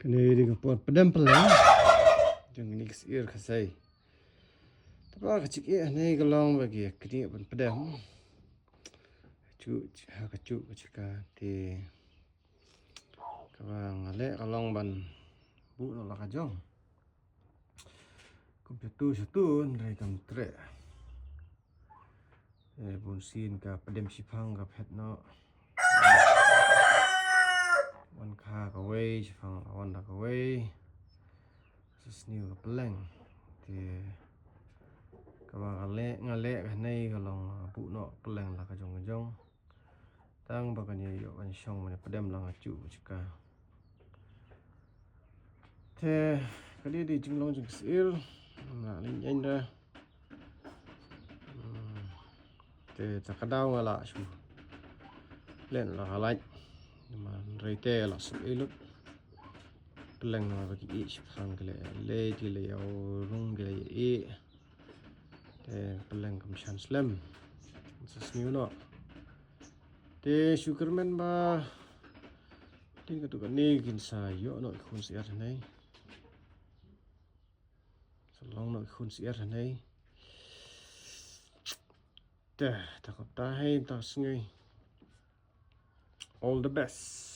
Kene di kapot pedam pelang. Jeng ni kesir kasai. Tapi kecik ni kalong bagi kini pun pedam. Kecuk kecika di kawang ale kalong ban bu no la kajong. Komputer satu dari kamtre. Bunsin ka pedam sipang ka pet no. Wan kha ka wei sipang wan da ka wei. Sesniu ka peleng. Di kawang ale ngale ka nei kalong bu no peleng la kajong. Tang bakanya yo kan syong mana pedam lang acu cika. Te kali di jinglong jing sir na lin yen da. Te takadau ngala su. Len la halai. Ma reite la su elut. Peleng na bagi i sipang kele le di le au rung kele i. Te peleng kam shan slam. Sesniu no. Te sugarman ba tin ka tu ka ni kin sa yo no khun siar nei salong no khun siar nei ta ta ko ta hai ta sngai all the best.